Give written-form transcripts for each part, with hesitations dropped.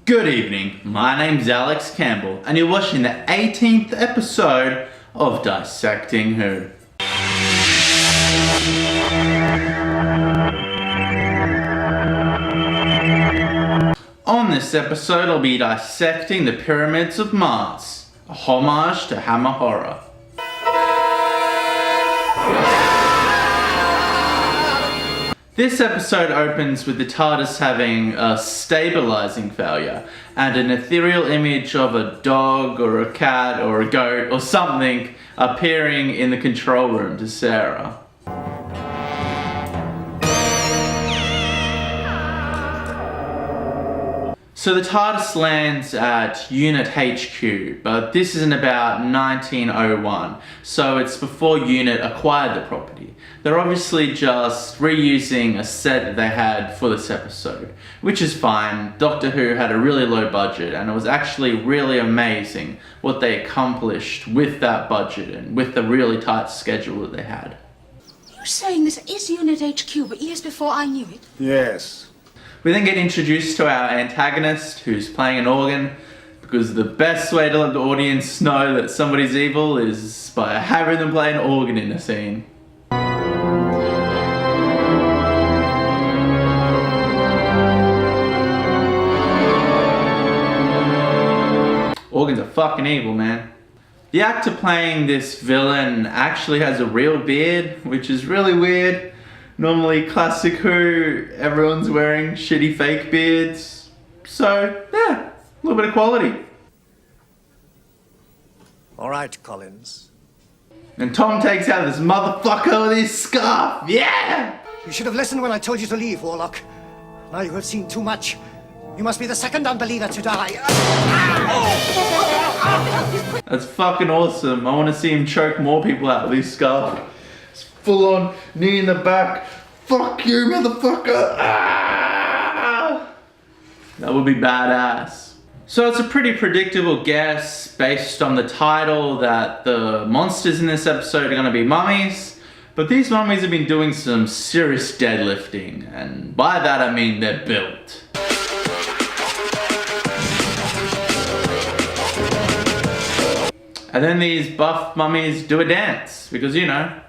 Good evening, my name's Alex Campbell, and you're watching the 18th episode of Dissecting Who. On this episode, I'll be dissecting the pyramids of Mars, a homage to Hammer horror. This episode opens with the TARDIS having a stabilizing failure and an ethereal image of a dog or a cat or a goat or something appearing in the control room to Sarah. So the TARDIS lands at Unit HQ, but this isn't about 1901, so it's before Unit acquired the property. They're obviously just reusing a set that they had for this episode, which is fine. Doctor Who had a really low budget, and it was actually really amazing what they accomplished with that budget and with the really tight schedule that they had. You're saying this is Unit HQ, but years before I knew it? Yes. We then get introduced to our antagonist, who's playing an organ, because the best way to let the audience know that somebody's evil is by having them play an organ in the scene. Organs are fucking evil, man. The actor playing this villain actually has a real beard, which is really weird. Normally, classic Who, everyone's wearing shitty fake beards. So, yeah, a little bit of quality. All right, Collins. And Tom takes out this motherfucker with his scarf. Yeah! You should have listened when I told you to leave, Warlock. Now you have seen too much. You must be the second unbeliever to die. That's fucking awesome. I want to see him choke more people out with his scarf. It's full on, knee in the back. Fuck you, motherfucker. Ah! That would be badass. So it's a pretty predictable guess based on the title that the monsters in this episode are going to be mummies. But these mummies have been doing some serious deadlifting, and by that I mean they're built. And then these buff mummies do a dance, because you know.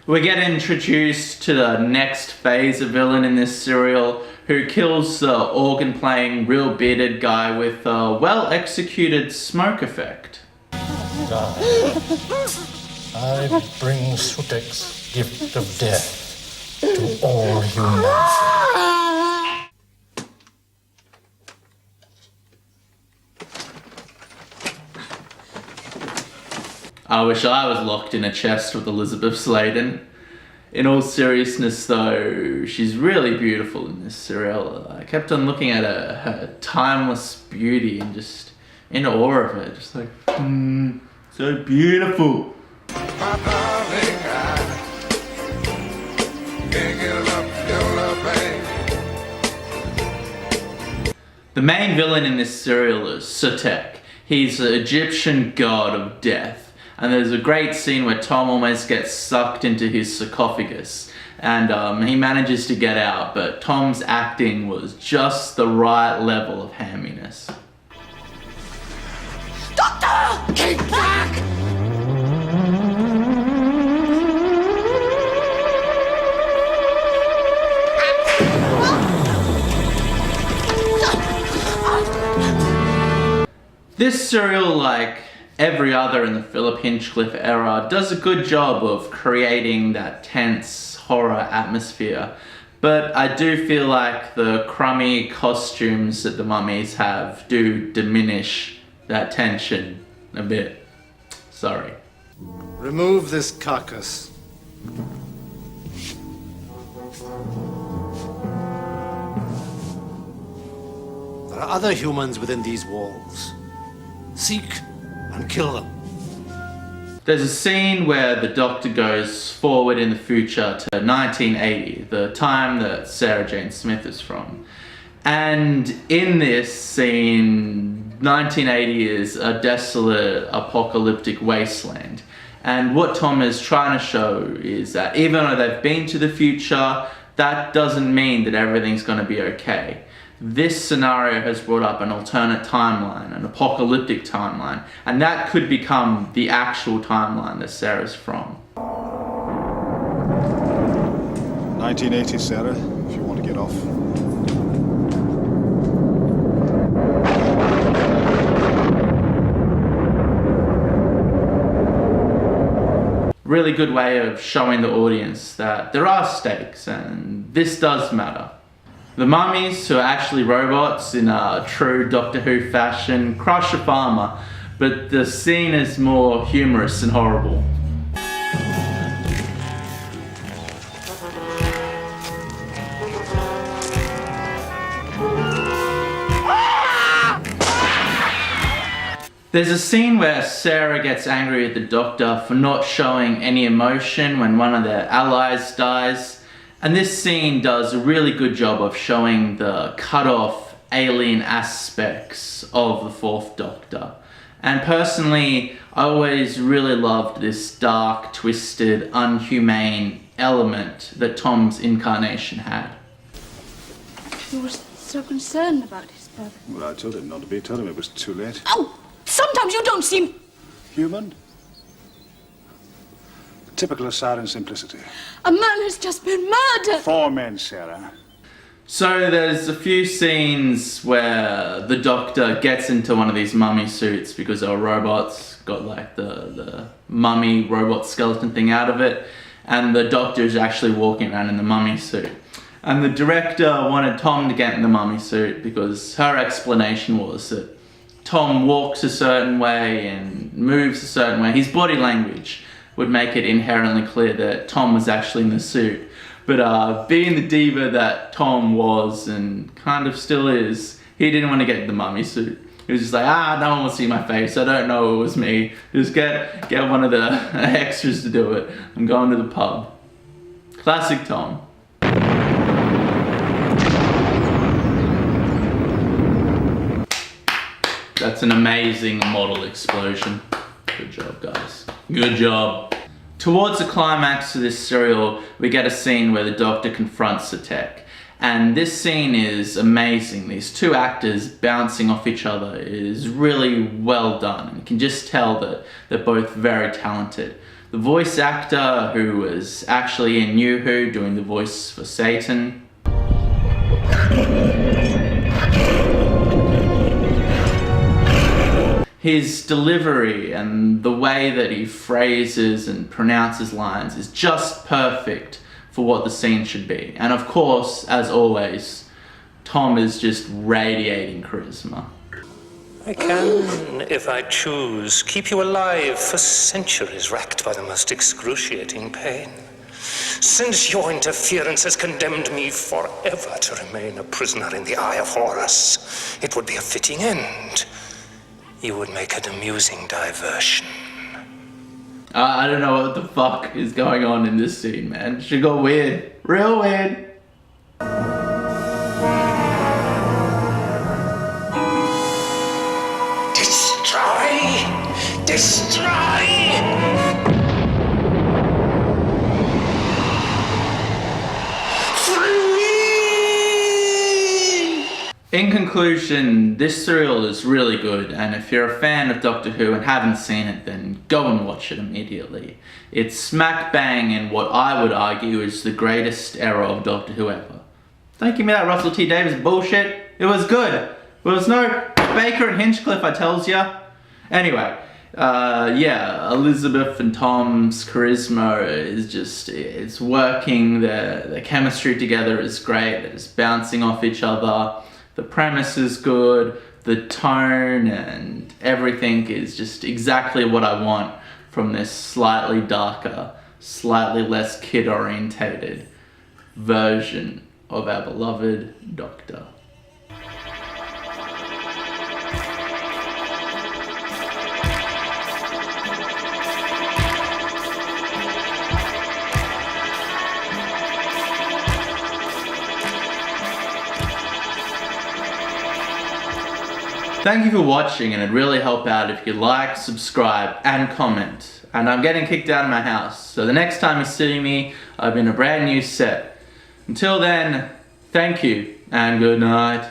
We get introduced to the next phase of villain in this serial, who kills the organ-playing, real bearded guy with a well-executed smoke effect. I bring Sutek's gift of death to all humans. I wish I was locked in a chest with Elizabeth Sladen. In all seriousness though, she's really beautiful in this serial. I kept on looking at her timeless beauty and just in awe of it. Just like, so beautiful. The main villain in this serial is Sutek. He's the Egyptian god of death. And there's a great scene where Tom almost gets sucked into his sarcophagus. And he manages to get out, but Tom's acting was just the right level of hamminess. Doctor! Keep back! This serial, like every other in the Philip Hinchcliffe era, does a good job of creating that tense horror atmosphere. But I do feel like the crummy costumes that the mummies have do diminish that tension a bit. Sorry. Remove this carcass. There are other humans within these walls. Seek and kill them. There's a scene where the Doctor goes forward in the future to 1980, the time that Sarah Jane Smith is from. And in this scene, 1980 is a desolate, apocalyptic wasteland. And what Tom is trying to show is that even though they've been to the future, that doesn't mean that everything's going to be okay. This scenario has brought up an alternate timeline, an apocalyptic timeline, and that could become the actual timeline that Sarah's from. 1980, Sarah, if you want to get off. Really good way of showing the audience that there are stakes and this does matter. The mummies, who are actually robots in a true Doctor Who fashion, crush a farmer, but the scene is more humorous and horrible. There's a scene where Sarah gets angry at the Doctor for not showing any emotion when one of their allies dies. And this scene does a really good job of showing the cut-off alien aspects of the Fourth Doctor. And personally, I always really loved this dark, twisted, unhumane element that Tom's incarnation had. He was so concerned about his brother. Well, I told him not to be. Told him it was too late. Oh, sometimes you don't seem... Human? Typical of silent simplicity. A man has just been murdered! 4 men, Sarah. So there's a few scenes where the Doctor gets into one of these mummy suits because our robots got like the mummy robot skeleton thing out of it, and the Doctor is actually walking around in the mummy suit. And the director wanted Tom to get in the mummy suit because her explanation was that Tom walks a certain way and moves a certain way. His body language would make it inherently clear that Tom was actually in the suit. But being the diva that Tom was and kind of still is, he didn't want to get the mummy suit. He was just like, no one will see my face, I don't know it was me. Just get one of the extras to do it. I'm going to the pub. Classic Tom. That's an amazing model explosion. Good job, guys. Good job. Towards the climax of this serial, we get a scene where the Doctor confronts the tech. And this scene is amazing. These two actors bouncing off each other is really well done. And you can just tell that they're both very talented. The voice actor who was actually in New Who doing the voice for Satan. His delivery and the way that he phrases and pronounces lines is just perfect for what the scene should be. And of course, as always, Tom is just radiating charisma. I can, if I choose, keep you alive for centuries, racked by the most excruciating pain. Since your interference has condemned me forever to remain a prisoner in the Eye of Horus, it would be a fitting end. You would make an amusing diversion. I don't know what the fuck is going on in this scene, man. She got weird. Real weird. Destroy! Destroy! In conclusion, this serial is really good, and if you're a fan of Doctor Who and haven't seen it, then go and watch it immediately. It's smack bang in what I would argue is the greatest era of Doctor Who ever. Don't give me that Russell T Davies bullshit. It was good. There was no Baker and Hinchcliffe, I tells ya. Anyway, yeah, Elizabeth and Tom's charisma is just, it's working. The chemistry together is great. They're just bouncing off each other. The premise is good, the tone and everything is just exactly what I want from this slightly darker, slightly less kid-orientated version of our beloved Doctor. Thank you for watching, and it'd really help out if you like, subscribe, and comment. And I'm getting kicked out of my house, so the next time you see me, I'll be in a brand new set. Until then, thank you, and good night.